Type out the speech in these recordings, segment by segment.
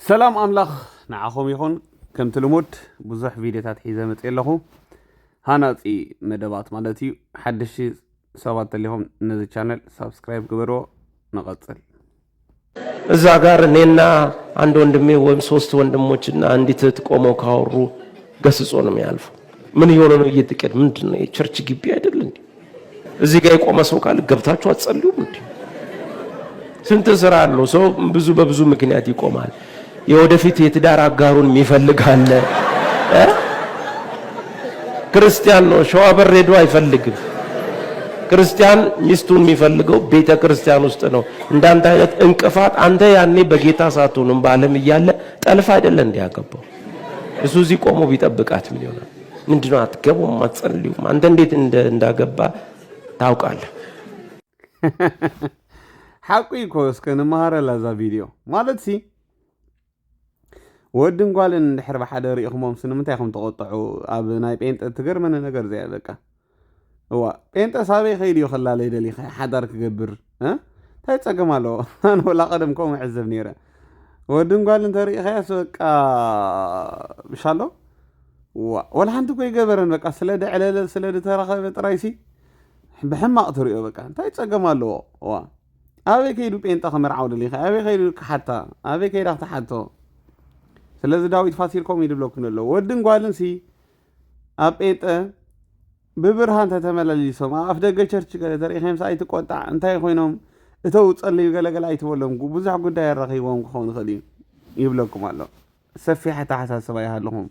سلام أملاخ نعخم يخون كم تلمود بزح فيديوهات حيزة متقلخو هاناتي مدبات مالتي حدشي سوات الليهم نزي channel سبسكرايب قبرو نغطل እዛ ጋር እኔና አንድ ወንድሜ ወይም ሶስት ወንድሞችና አንዲት እህት ቆመው ካወሩ ገስጾ ነው የሚያልፈው። ምን ይሆነ ነው እየተቀደ ምንድነው የቸርች ግቢ አይደል እንዴ? እዚህ ጋር የቆመ ሰው ካለ ገብታችሁ አትጸልዩም እንዴ? ስንት ስራ አለው ሰው በብዙ ምክንያት ይቆማል። የወደፊት የትዳር አጋሩን የሚፈልጋለ ክርስቲያን ነው ሸዋበር ሄዶ አይፈልግም። ክርስቲያን ሚስቱን የሚፈልገው ቤተ ክርስቲያን ውስጥ ነው። እንዳንተ አይነት እንቅፋት አንተ ያኔ በጌታ ሳትሆንም በዓለም እያለ ጠልፍ አይደለ እንዲያገባው እሱ እዚህ ቆሞ ቢጠብቃት ምን ይሆናል? ምንድነው አትገቡም አትጸልዩም? አንተ እንዴት እንዳገባ ታውቃለህ? حقي كوس كان مهارة لذا فيديو مالت سي ودن قال ان حرب حدا ريخمم سنمتايخم تقطعوا ابناي بينت تغير من نجر زي بك هو انت صابي خيدي وخلى لي دلي حدرك قبر ها تاي تصقمالو انا ولا قدمكم يحزب نيره ودن قال انت ريخ ياسك بشالو ولا حنت كوي قبرن بقى سلد على سلد ترخب طرايسي بحماق تريو بقى تاي تصقمالو وا ابي كيدو بينت خمر عود لي ابي كيدو حتى ابي كيدا تحتو ስለዚህ ዳዊት ፋሲልኮም ይድብሎክ ነው ወድን ጓልን ሲ አጴጠ በብርሃን ተተመላለሊሶም አፍደገ ቸርች ገለ ተሪኸም ሳይት ቆጣ እንታይ ኮይኖም እተው ጸልዩ ገለገለ አይተወለም ብዙሕ ጉዳይ ያረኺቦም ክኾን ኸሊ ይብለኩም አሎ ሰፊሕ ተሓሳስባ ያለኹም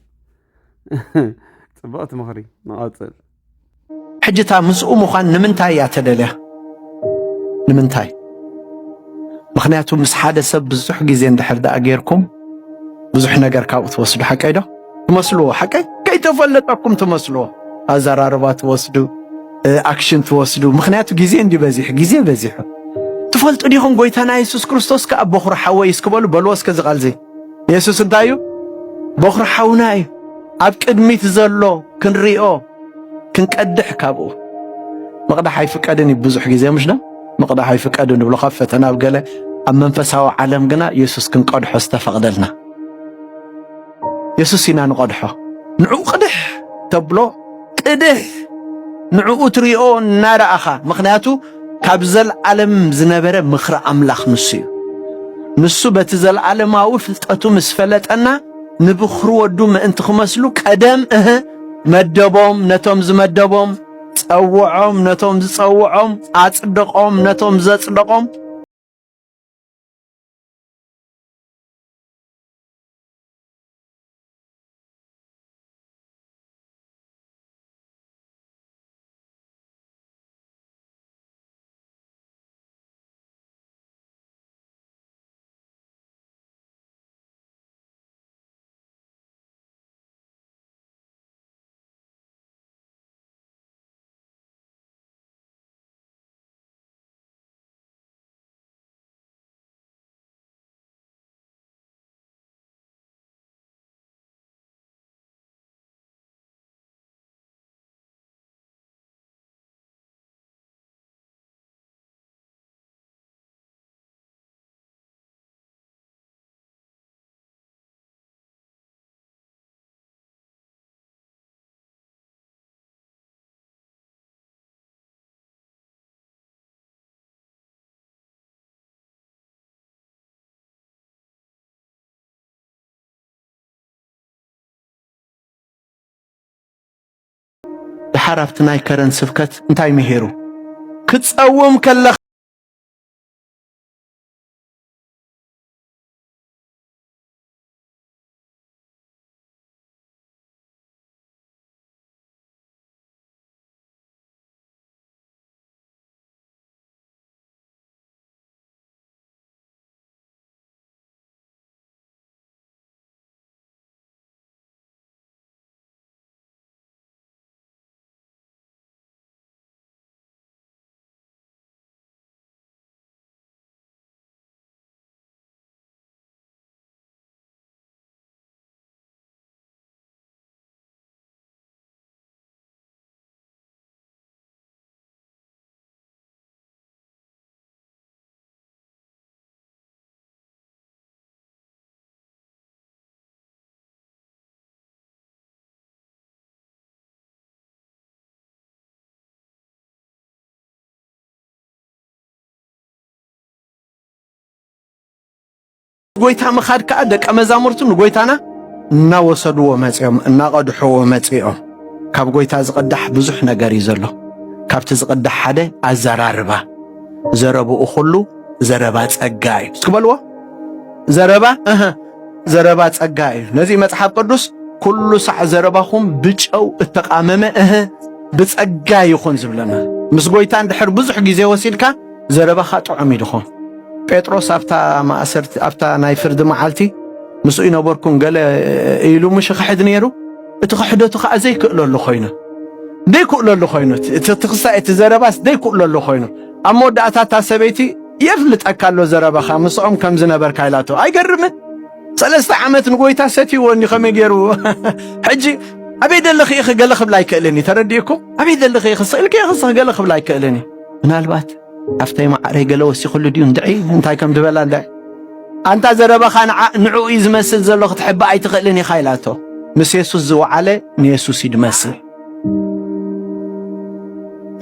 ጽብቕት ምኽሪ ንቐጽል ሕጅታ ምስኡ ምዃን ንምንታይ እያ ተደልያ ንምንታይ ምኽንያቱ ምስ ሓደ ሰብ ብዙሕ ግዜ እንድሕር ደኣ ጌርኩም ብዙሕ ነገር ካብኡ ትወስዱ ሓቀይ ዶ ትመስልዎ ሓቀይ ከይተፈለጠኩም ትመስልዎ ኣዘራርባ ትወስዱ ኣክሽን ትወስዱ ምኽንያቱ ግዜ እንዲበዚሕ ግዜ በዚሑ ትፈልጡ ዲኹም ጎይታና ኢየሱስ ክርስቶስ ከዓ በኹሪ ሓወይ እስክበሉ በልዎ እስከ ዝቓልዚ ኢየሱስ እንታይ እዩ በኹሪ ሓውና እዩ ኣብ ቅድሚት ዘሎ ክንሪኦ ክንቀድሕ ካብኡ መቕዳሕ ኣይፍቀድን እዩ ብዙሕ ግዜ ምሽ ዶ መቕዳሕ ኣይፍቀድን ንብሎ ካብ ፈተና ኣብ ገለ ኣብ መንፈሳዊ ዓለም ግና ኢየሱስ ክንቀድሖ ዝተፈቕደልና ኢየሱስ ኢና ንቐድሖ ንዑ ቅድሕ ተብሎ ቅድሕ ንዑኡ ትሪኦ እናረኣኻ ምኽንያቱ ካብ ዘለዓለም ዝነበረ ምኽሪ ኣምላኽ ንሱ እዩ ንሱ በቲ ዘለዓለማዊ ፍልጠቱ ምስ ፈለጠና ንብኽሪ ወዱ ምእንቲ ክመስሉ ቀደም መደቦም ነቶም ዝመደቦም ፀውዖም ነቶም ዝፀውዖም ኣጽድቖም ነቶም ዘጽድቖም ድሓር ኣብቲ ናይ ከረን ስብከት እንታይ ምሄሩ ክትጸውም ከለኻ ጎይታ መኻድ ከዓ ደቀ መዛሙርቱ ንጎይታና እናወሰድዎ መጽኦም እናቀድሕዎ መጽኦም ካብ ጎይታ ዝቀዳሕ ብዙሕ ነገር እዩ ዘሎ ካብቲ ዝቀዳሕ ሓደ ኣዘራርባ ዘረብኡ ኩሉ ዘረባ ጸጋ እዩ ትክበልዎ ዘረባ ጸጋ እዩ ነዚ መጽሓፍ ቅዱስ ኩሉ ሳዕ ዘረባኹም ብጨው እተቃመመ ብጸጋ ይኹን ዝብለና ምስ ጎይታ እንድሕር ብዙሕ ግዜ ወሲድካ ዘረባኻ ጥዑም ይድኹም ጴጥሮስ ኣብታ ናይ ፍርዲ መዓልቲ ምስኡ ይነበርኩን ገለ ኢሉ ምሽ ክሕድ ነይሩ እቲ ክሕደቱ ከዓ ዘይክእለሉ ኮይኑ እቲ ዘረባስ ዘይክእለሉ ኮይኑ ኣብ መወዳእታ እታ ሰበይቲ የፍልጠካ ኣሎ ዘረባኻ ምስኦም ከም ዝነበርካ ኢላቶ ኣይገርምን 3 ዓመት ንጎይታ ሰትይዎኒ ከመይ ገይሩ ሕጂ ኣበይ ደለኺ ኢኺ ገለ ክብል ኣይክእልኒ ተረዲእኩም ኣበይ ደለኺ ኢኺ ስእልከ ኢኺ ገለ ክብል ኣይክእልኒ ምናልባት ኣፍተይ ማዕረይ ገለ ወሲኹሉ ድዩ እንድዒ እንታይ ከም ድበላ እንድዒ ኣንታ ዘረባኻ ንዕኡ እዩ ዝመስል ዘሎ ክትሕባእ ኣይትኽእልን ኢኻ ኢላቶ ምስ የሱስ ዝወዓለ ንየሱስ ይድመስል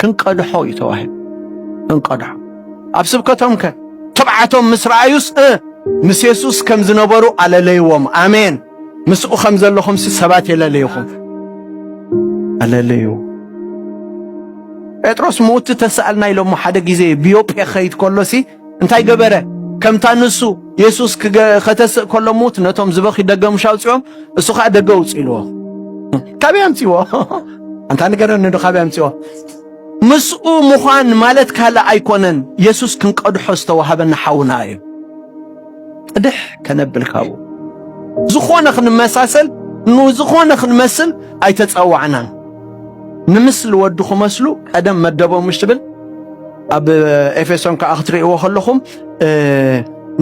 ክንቀድሖ እዩ ተዋሂብ ክንቀድሖ ኣብ ስብከቶም ከ ተባዓቶም ምስ ረኣዩስ ምስ የሱስ ከም ዝነበሩ ኣለለይዎም ኣሜን ምስኡ ከም ዘለኹም ሰባት የለለይኹም ኣለለዩ ጴጥሮስ ሞት ተሰኣልና ኢሎም ሓደ ግዜ ቢዮጴ ኸይድ ከሎሲ እንታይ ገበረ ከምታ ንሱ የሱስ ከተስእ ከሎ ሞት ነቶም ዝበኺ ደገ ሙሻው ጽዮም እሱ ከዓ ደገ ውጽኢልዎ ካበይ ኣምፂዎ አንታ ነገረን ንዶ ካበይ ኣምፂዎ ምስኡ ምዃን ማለት ካለ ኣይኮነን የሱስ ክንቀድሖ ዝተዋሃበና ሓውና እዩ ቅድሕ ከነብልካው ዝኾነ ክንመሳሰል ንዝኾነ ክንመስል ኣይተጸዋዕናን ንምስል ወድኹ መስሉ ቀደም መደቦም ምሽብል ኣብ ኤፌሶን ከዓ ክትርእይዎ ከለኹም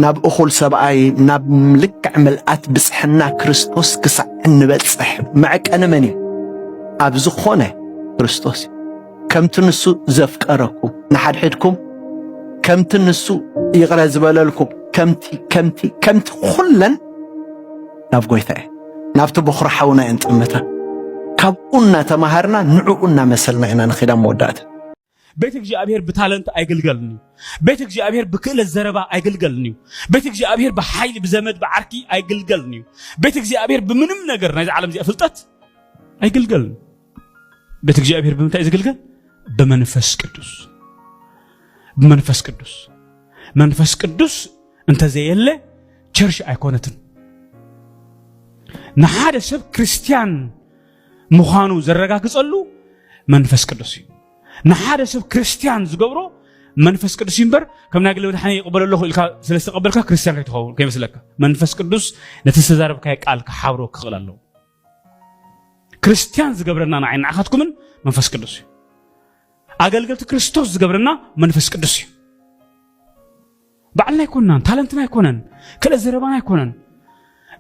ናብ እኹል ሰብኣይ ናብ ልክዕ ምልኣት ብጽሕና ክርስቶስ ክሳዕ እንበጽሕ መዕቀነ መን እዩ ኣብ ዝኾነ ክርስቶስ ከምቲ ንሱ ዘፍቀረኩም ንሓድሕድኩም ከምቲ ንሱ ይቕረ ዝበለልኩም ከምቲ ኩለን ናብ ጎይታ እየ ናብቲ በኹሪ ሓውና እንጥምታ ካብኡና ተማሃርና ንዕኡና መሰልና ኢና ንኺዳ መወዳእታ ቤተ እግዚአብሔር በታለንት አይገልገልኒ ቤተ እግዚአብሔር በክእለት ዘረባ አይገልገልኒ ቤተ እግዚአብሔር በኃይል በዘመድ በዓርኪ አይገልገልኒ ቤተ እግዚአብሔር በምንም ነገር ናይ ዓለም ዚኣ ፍልጠት አይገልገልኒ ቤተ እግዚአብሔር በምንታይ ዝገልገል በመንፈስ ቅዱስ እንተ ዘየለ ቸርች አይኮነትን ንሓደ ሰብ ክርስቲያን ምዃኑ ዘረጋግጸሉ መንፈስ ቅዱስ እዩ ንሓደ ሰብ ክርስቲያን ዝገብሮ መንፈስ ቅዱስ ይምበር ከም ናግለ ወድሓኒ ይቅበለለኹ ኢልካ ስለስተቀበልካ ክርስቲያን ከይትኸውን ከይመስለካ መንፈስ ቅዱስ ነቲ ዝተዛረብካይ ቃል ክሓብሮ ክኽእል ኣለዎ ክርስቲያን ዝገብረና ንዓይን ንዓኻትኩምን መንፈስ ቅዱስ እዩ ኣገልገልቲ ክርስቶስ ዝገብረና መንፈስ ቅዱስ እዩ ባዕልና ኣይኮነን ታለንትና ኣይኮነን ክለ ዘረባና ኣይኮነን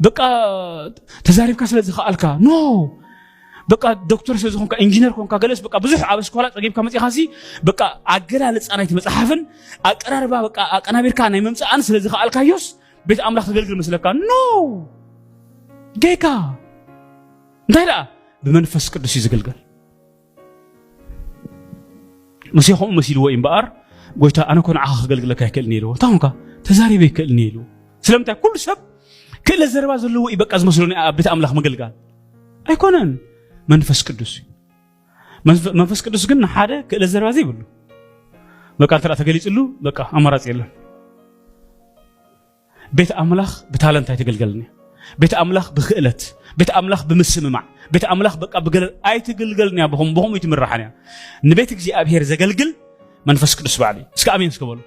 በቃ ተዛሪብካ ስለዚ ኸኣልካ ኖ በቃ ዶክተር ስለዝኾንካ ኢንጂነር ኮንካ ገለስ በቃ ብዙሕ ኣብ እስኮላ ፀጊብካ መፂኻሲ በቃ ኣገላለፃ ናይቲ መፅሓፍን ኣቀራርባ በቃ ኣቀናቢርካ ናይ መምፅኣን ስለዚ ኸኣልካዮስ ቤት ኣምላኽ ተገልግል መስለካ ኖ ጌጋ እንታይ ደኣ ብመንፈስ ቅዱስ እዩ ዝገልገል መሲኹም መሲልዎ እምበኣር ጎይታ ኣነ ኮን ዓኻ ክገልግለካ ይክእልኒ ኢልዎ ታሁንካ ተዛሪበ ይክእልኒ ኢሉ ስለምንታይ ኩሉ ሰብ ክእለ ዘረባ ዘለዎ እዩ በቃ ዝመስሎኒ ኣብ ቤት ኣምላኽ መገልጋል ኣይኮነን መንፈስ ቅዱስ ግን ሓደ ክእለ ዘረባ ዘይብሉ በቃ እንተራ ተገሊጽሉ በቃ ኣማራጽ የለን ቤት ኣምላኽ ብታለንት ኣይትገልገልኒ ቤት ኣምላኽ ብክእለት ቤት ኣምላኽ ብምስምማዕ ቤት ኣምላኽ በቃ ብገለ ኣይትገልገልኒ በኹም ይትምራሓንያ ንቤት እግዚአብሔር ዘገልግል መንፈስ ቅዱስ ባዕሊ እስከ ኣሜን እስከበሉ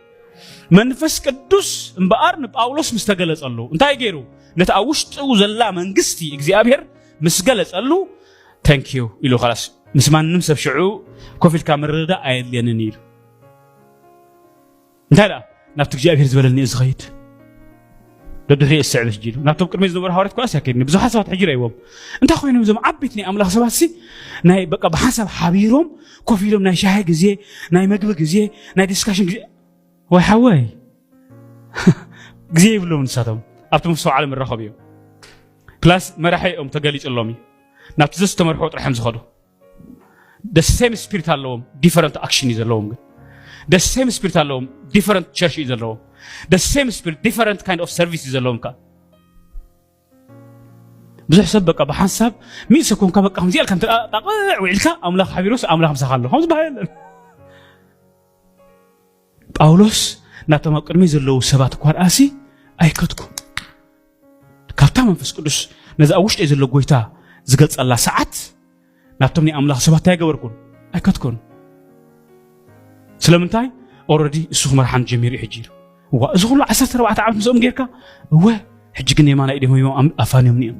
መንፈስ ቅዱስ እምበኣር ንጳውሎስ ምስተገለጸሉ እንታይ ገይሩ ነታ ኣብ ውሽጡ ዘላ መንግስቲ እግዚአብሔር ምስገለጸሉ ታንክ ዩ ኢሉ خلاص ምስ ማንም ሰብ ሽዑ ኮፊልካ መረዳ ኣይልየንን ኢሉ እንታይ ደኣ ናብቲ እግዚአብሔር ዝበለኒ ዝኸይድ ደድሪ እስዕብስ ጂሉ ናብቶም ቅድሚ ዝነበሩ ሐዋርያት ኳስ ያከድኒ ብዙሓት ሰባት ሕጅር ኣይዎም እንታይ ኮይኖም ዞም ዓበይት ናይ ኣምላኽ ሰባትሲ ናይ በቃ ብሓሳብ ሓቢሮም ኮፍ ኢሎም ናይ ሻሂ ግዜ ናይ መግቢ ግዜ ናይ ዲስካሽን ግዜ ወይ ሓወይ ግዜ ይብሎም ንሳቶም ኣብቲ ምፍሰው ዓለም ይረኸቡ እዮም ፕላስ መራሒኦም ተገሊጽሎም እዩ ናብቲ ዝተመርሑ ጥራሕም ዝኸዱ the same spirit ኣለዎም different action እዩ ዘለዎም ግን the same spirit alone different church is alone the same spirit different kind of service is alone ka بزح سبق بحسب ميسكم كبقى مزيال كان تقع ويلك املاك حبيروس املاك مسخالو هم زبايل ጳውሎስ ናቶም ቅድሚ ዘለው ሰባት ኳር አሲ አይከትኩም ካብታ መንፈስ ቅዱስ ነዛ ውሽጥ የዘለው ጎይታ ዝገልጸላ ሰዓት ናቶም አምላክ ሰባት አይገበርኩን አይከትኩን ስለምንታይ ኦሬዲ እሱ መርሐን ጀሚር ይሕጂር ወእዙ ሁሉ 14 ዓመት ምስኦም ጌርካ ወ ሕጂ ግን የማና ኢደሞ አፋንም ነው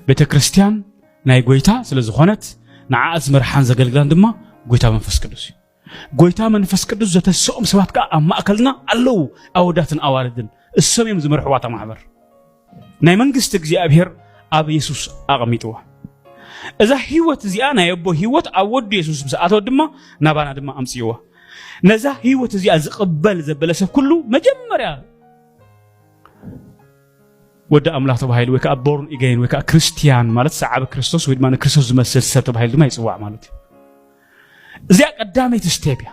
ቤተ ክርስቲያን ናይ ጎይታ ስለዝኾነት ንዓዝ መርሐን ዘገልግላን ድማ ጎይታ መንፈስ ቅዱስ ጎይታ መንፈስ ቅዱስ ዘተሰኦም ሰባት ካ አማከልና አለው አውዳትን አዋርድን እሰሜም ዝመርሕዋታ ማህበር ናይ መንግስት እግዚአብሔር አብ ኢየሱስ አቅሚጥዋ እዛ ህይወት እዚኣ ናይ አቦ ህይወት አወዱ ኢየሱስ ብሰዓት ድማ ናባና ድማ አምጽይዋ ነዛ ህይወት እዚኣ ዝቅበል ዘበለሰብ ኩሉ መጀመሪያ ወደ አምላክ ተባሂል ወይ ከአቦርን ኢጋይን ወይ ከክርስቲያን ማለት ሰዓብ ክርስቶስ ወይ ድማ ክርስቶስ ዝመስል ሰብ ተባሂል ድማ ይጽዋዕ ማለት እዚያ ቀዳመይት ስቴፕያ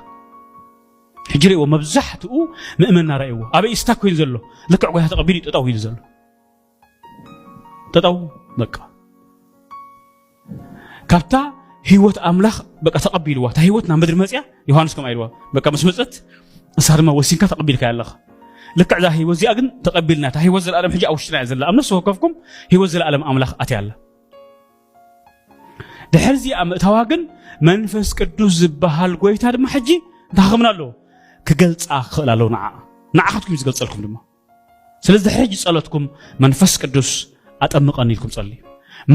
ሕጅሪ ወመብዛሕትኡ ምእመና ራእይዎ አበይ ስታኮይን ዘሎ ልክዕ ጎይታ ተቀቢል ይጠጣው ይል ዘሎ ተጣው በቃ ካብታ ህይወት አምላክ በቃ ተቀቢልዋ ታ ህይወትና ምድር መጽያ ዮሐንስ ከም አይልዋ በቃ መስመጽት እሳርማ ወሲንካ ተቀቢልካ ያለኸ ልክዕ ዛ ህይወት እዚኣ ግን ተቀቢልና ታ ህይወት ዘለዓለም ሕጂ አውሽትና ያዘላ አምነሱ ወከፍኩም ህይወት ዘለዓለም አምላክ አትያለ ድሕርዚ አምእታዋ ግን መንፈስ ቅዱስ ዝበሃል ጎይታ ድማ ሕጂ ታኸምናሎ ክገልጻ ክእላለው ንዓኻትኩም ዝገልጸልኩም ድማ ስለዚህ ሕጂ ጸሎትኩም መንፈስ ቅዱስ አጠምቀኒ ኢልኩም ጸልዩ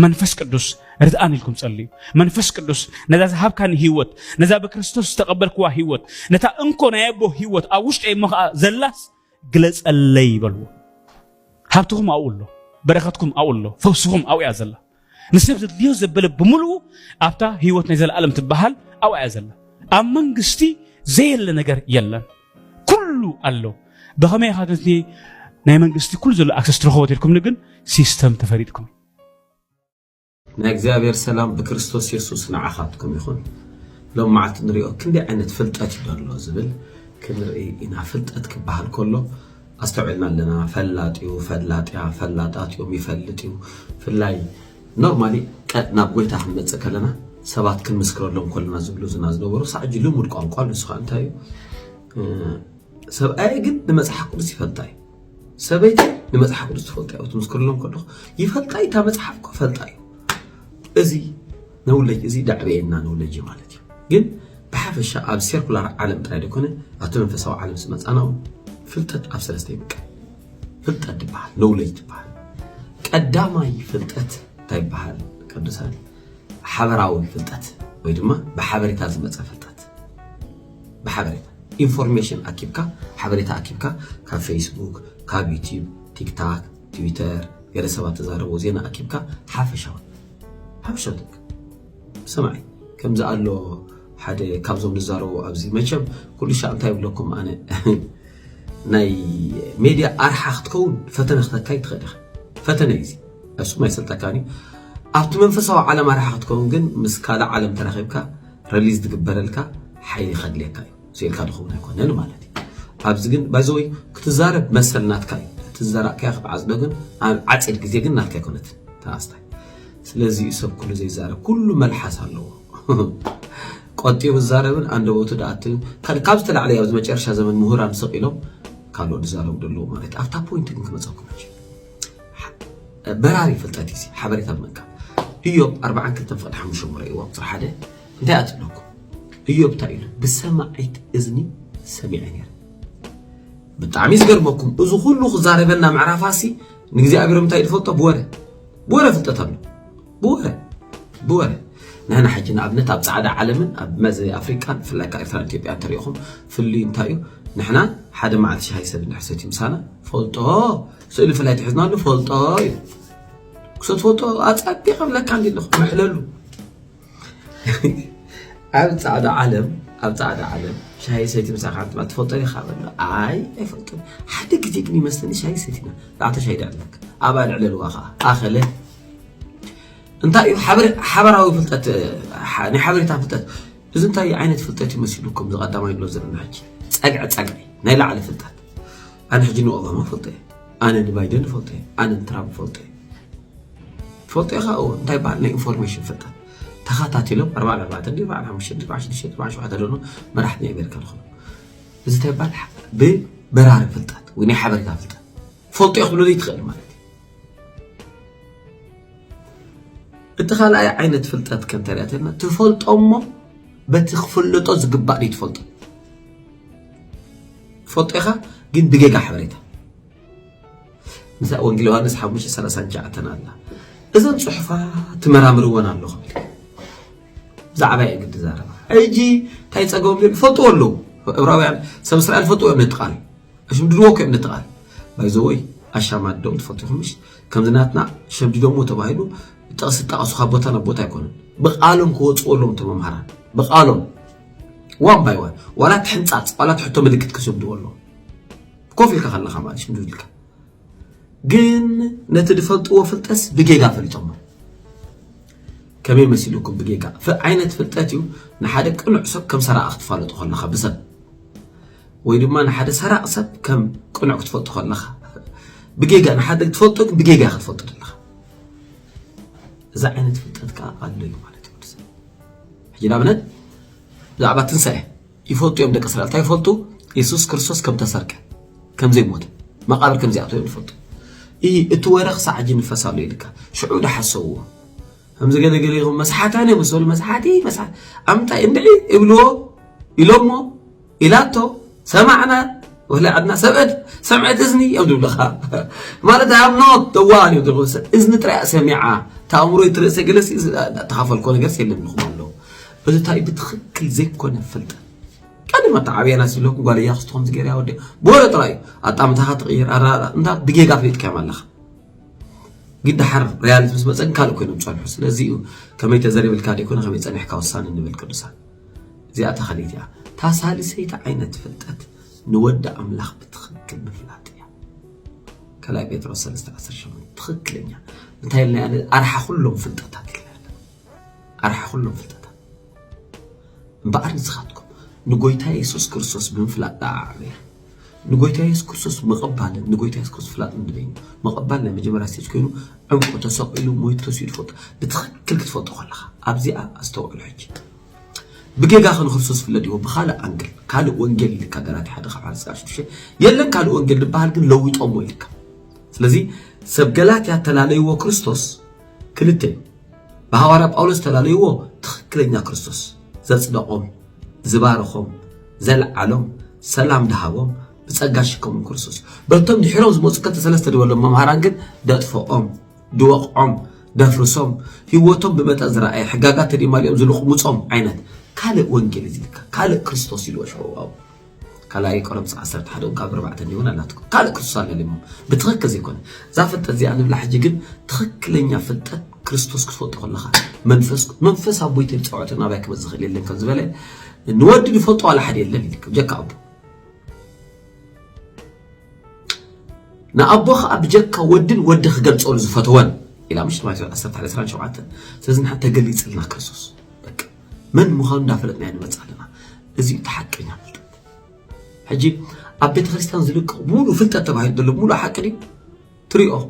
መንፈስ ቅዱስ ርድአኒ ኢልኩም ጸልዩ መንፈስ ቅዱስ ነዛ ዝሃብካኒ ህይወት ነዛ በክርስቶስ ተቀበልክዋ ህይወት ነታ እንኮ ናይ አቦ ህይወት ኣብ ውሽጠይ እሞ ዘላስ ግለጸለይ ይበልዎ ሃብትኩም አውሎ በረከትኩም አውሎ ፈውስኩም አውያ ዘላ ንሰብ ዘድልዮ ዘበለ በሙሉ አብታ ህይወት ናይ ዘለዓለም ትበሃል አውያ ዘላ ኣብ መንግስቲ ዘየለ ነገር የለን ኩሉ አሎ በኸመይ ኻትንቲ ናይ መንግስቲ ኩሉ ዘሎ አክሰስ ትረኽቦት ኢልኩም ንግን ሲስተም ተፈሪድኩም ናይ እግዚአብሔር ሰላም በክርስቶስ ኢየሱስ ንዓኻትኩም ይኹን ሎም ማዓት ንሪኦ ክንደይ ዓይነት ፍልጠት ይደሎ ዝብል ክንርኢ ኢና ፍልጠት ክበሃል ከሎ አስተውዕልና ኣለና ፈላጢው ፈላጢያ ፈላጣትዮም ይፈልጥዩ ፍላይ ኖርማሊ ናብ ጎይታ ክንመጽእ ከለና ሰባት ክንምስክረሎም ከለና ዝብሉ ዝናዝነበሩ ሳዕጂ ልሙድ ቋንቋ ንሱ ኸ እንታይ ሰብኣይ ግን ንመጽሓፍ ቅዱስ ይፈልጣይ ሰበይቲ ንመጽሓፍ ቅዱስ ትፈልጣይ ትምስክረሎም ከለኹ ይፈልጣይ ታ መጽሓፍ እኮ ፈልጣይ እዚ ነውለጅ እዚ ዳዕበየና ነውለጅ ማለት እዩ ግን بحافش أب سيركولار عالم ترايد كونه أتمنى في سوا عالم سمعنا فلتت أب سلستي بك فلتت بحال نوليت بحال قداماي فلتت تاي بحال كدسان حبراوي فلتت ويدما بحبريتا زمص فلتت بحبريتا انفورميشن اكيبكا حبريتا اكيبكا كفيسبوك كيوتيوب تيك توك تويتر غير سبات تزارو زينا اكيبكا حافشوتك سمعي كم زالو حدا كابزوم نزارو ابزي مچم كل شيء انت يبلكم انا ناي ميديا ارحخ تكون فتنه ختكاي تخدخ فتنه يزي اسو ما يسلطكاني ابت منفسو عالم ارحخ تكون جن مسكاله عالم ترخيبكا ريليز تقبللكا حيل يخدلكا سيلكا دخون يكونن مالتي ابز جن بايزوي كتزارب مسلناتكاي تزرا كيخ بعزدغن عصيد غزي جن ناتكاي كونت تاستاي ስለዚህ ሰብ ኩሉ ዘይዛረብ ኩሉ መልሐስ አለው ቆጥዩ ዘዛረብን አንደ ወቱ ዳአትን ካብ ዝተላዕለ ያው መጨረሻ ዘመን ምሁራን ሰቂሎም ካሎ ዝዛረብ ደሎ ማለት አፍታ ፖይንት ግን ከመጻኩማች በራሪ ፍልጠት ይሲ ሓበሬታ መንካ ኢዮብ 42 ፈድ 5 ምራይ ወቅት ሓደ እንታይ አትነኩ ኢዮብ ታይሉ በሰማዒት እዝኒ ሰሚዐኒ በጣም ይዝገርመኩም ብዙ ሁሉ ዝዛረበና ማዕራፋሲ ንግዚአብሔር እንታይ ይፈልጦ በወረ ፍልጠት አለው بوره نحن حجنا ابنت اب صعدا عالمن اب مزي افريقا في لايكا اثيوبيا تريهم في اللي انتايو نحنا حدا مع شي حسب نحسيت مسانا فولطو سؤال في لايت حزنا له فولطو كسوت فولطو اصبي قبلك عندي له محللو اب صعدا عالم شاي سيتي مساخات ما تفولطو يخابل اي فولطو حدا كتيكني مسني شاي سيتينا لا تشهد عليك ابال على الواقع اخله انت حبراوي فلطت ني حبريتا فلطت إذن عينة فلتات يمثلوكم زي قدام يقولوا زرنا حكي تسقع نايل على فلتات أنا حجي إنه أوباما فلتة أنا بايدن فلتة أنا ترامب فلتة خاو انتي بعدنا إنفورميشن فلتات تخاطاتي لهم 4 تدي بعد 5 10 واحد لونه ما راح نعمل كلهم إذا تبع ببرار فلتات ويني حبر فلتات فلتة يقولوا لي تخيل مالتي التخيل أي عينة فلتات كم ترياتنا تفلت أمه بتخفلطو زقبا لي تفلطو فلطيخا جن بجيجا حبريتها مثلا وانجيل يوحنس 5:30 جاءتنا الله إذا صحفة تمرامر وانا له خبيل زعباء قد زاربا أيجي تايت أقوم لي فلطو له إبراهيم سمسر الفلطو ابن تقال أشم دروك ابن تقال بايزوي أشامات دوم تفلطو مش كم زناتنا شم دومو تبايلو تقص خابوتنا بوتا يكون بقالهم كوتصولهم تمامهران بقالهم وان باي وان ولا تحنصات ولا تحطو ملكت كسب دولو كوفي كخلخ مالش ندولك جن نتدفلطو فلطس بجيجا فلطوم كم يمثلوكم بجيجا فعينة فلطاتيو نحد قنع سب كم سرا اختفالطو خلخ بسب وي دما نحد سرا سب كم قنع كتفلطو خلخ بجيجا نحد تفلطو بجيجا ختفلطو خلخ إذا عينة فلطات كا قالو مالتي حجي لابنت زعبا تنسى يفوتوا يوم دك إسرائيل تا يفوتوا يسوع كريستوس كم تسرق كم زي موت ما قابل كم زي عطوا يفوتوا اتورخ ساعجين فسالوا لك شعود حسوا هم زي قال لهم مسحاتاني مسول مسحاتي مسح امتى اندعي ابلو يلومو إلاتو سمعنا ولا عدنا سمعت اذني يودو لها مالتها نوت دواني يودو اذن ترى سمعها تامرو يترسى جلس تخافل كون جلس يلم لهم له بس تاي بتخكل زي كون فلت كان ما تعبي ناس لكم قال يا اختهم زغير يا ودي بولا تراي اطعمتها تغير انت دقيقه فيت كمان لخ قد حر ريالت بس مصن قالو كانوا صالحوا ስለዚህ ከመይ ተዘሪብ الكاد يكون ከመይ ጸንሕካ ወሳን እንብል ቅዱሳን እዚኣ ተኸሊትያ ታሳልሰይታ ዓይነት ፍልጠት ንወድ አምላኽ ብትኽክል ምፍላጥ እያ ከላይ ጴጥሮስ 3:18 ትኽክለኛ እንታይ ለና ያለ አርሓ ሁሉም ፍልጠታት ይላል አርሓ ሁሉም ፍልጠታት በአርዝ ኻትኩም ንጎይታ ኢየሱስ ክርስቶስ ብምፍላጥ ዳዕበ ንጎይታ ኢየሱስ ክርስቶስ መቀባል ንጎይታ ኢየሱስ ክርስቶስ ፍላጥ እንደበኝ መቀባል ለመጀመሪያ ስቴጅ ኮይኑ ዕንቁ ተሰቂሉ ሞይት ተሲድ ፎት ብትኽክል ክትፈጡ خلኻ ኣብዚኣ ኣስተውዕሉ ሕጂ بجيجا خن خصوص في الذي هو بخالق أنجل خالق وانجل لك قرات حد خبر ساعة شيء يلن خالق وانجل بحال جن لويت أمه لك لذي سبجلات يا تلالي هو كريستوس كلتين بهوارب أولس تلالي هو تخكلنا كريستوس زل صدقهم زبارهم زل علم سلام دهوم بتسجاشكم من كريستوس بلتم دحيرهم زموسكت ثلاثة دول لما مهرانجن دفعهم دوقهم دفرسهم هوتهم بمتأزرع حجاجات اللي مالهم زلوخ مصهم عينات كالق وانجيل زيك كالق كريستوس يلوشوا واو كلا يقرب 10 حدا وقابر بعدين يونا لا تكون كالق كريستوس لهم بتركز يكون زافت ازي انا بلا حجي جن تخكلنيا فلطت كريستوس كتفوت خلخا منفس ابويت تصوتنا باك بزخل يلن كان زبله نودي يفوتوا على حد يلن لك جك ابو نا ابوخ ابجك ودن ودخ قلصول زفتوان الى مش ما 10 سيزن حتى قليص لنا كريستوس من مخان دافلتنا يعني متصالنا ازي تحققنا حجي ابيت خريستيان زلق مولو فلتت تبعي دلو مولو حقني تريو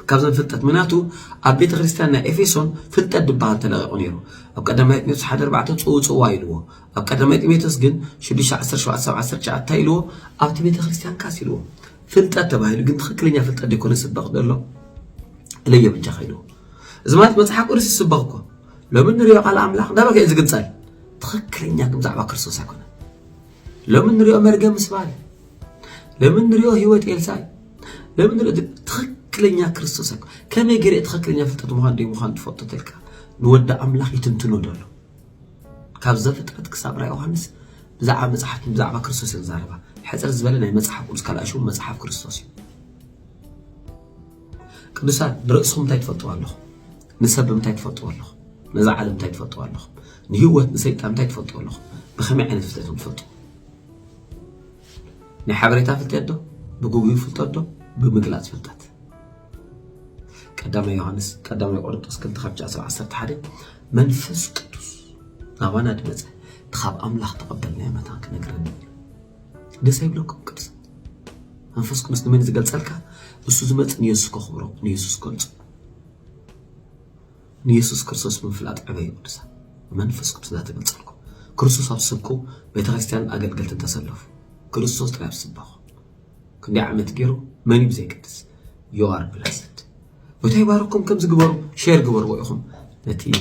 كابزن فلتت مناتو ابيت خريستيان افيسون فلتت دبال تلاقوا نيرو اب قدمايت نيوس حد 4 صوايلو اب قدمايت ميتس جن 10 تايلو اب بيت خريستيان كاسيلو فلتت تبعي جن تخكلنيا فلتت ديكون سبق دلو ليا بنجا خيلو زمات مصحف قرس سبقكو لمن نريو على أملاك ده بقى إذا قنصل تخكلين ياكم زعبا كرسوس هكذا لمن نريو مرقم مسبال لمن نريو هيوت إلساي لمن نريو تخكلين يا كرسوس هكذا كم يجري تخكلين يا فتاة مهان تفوت تلك نودع أملاك يتنتنو دولو كابزة فترة كسابرا يوحنس زعبا كرسوس ينزاربا حزر زبالنا يمسحف ونس كلا أشوف مسحف كرسوس كدوسان درقسهم تايتفوتوا الله نسبهم تايتفوتوا الله نزع عالم تايتفوتوا الله نهوت نسيتام تايتفوتوا الله بخمي عين فتاتهم تفوتوا نحبريتها فلتادو بجوجل فلتادو بمجلات فلتات قدام يوحنس قدام قرنطس كنت 5:10 حدا منفس قدوس نوانا دمص تخاب أملاخ تقبلنا يا متاك نقرن دس يبلوكم كرس أنفسكم مسلمين إذا قلت سألك السوزمت نيسوس كخبره نيسوس كنت نيسوس كرسوس من فلات عباية قدسة منفسكم سدات قلت سألكم كرسوس أبسبكو بيتغيستان أقل قلت تسلف كرسوس تلعب سباخ كندي عمت جيرو ماني بزي قدس you are blessed وتاي باركم كم زقبروا شير قبروا ويخم نتي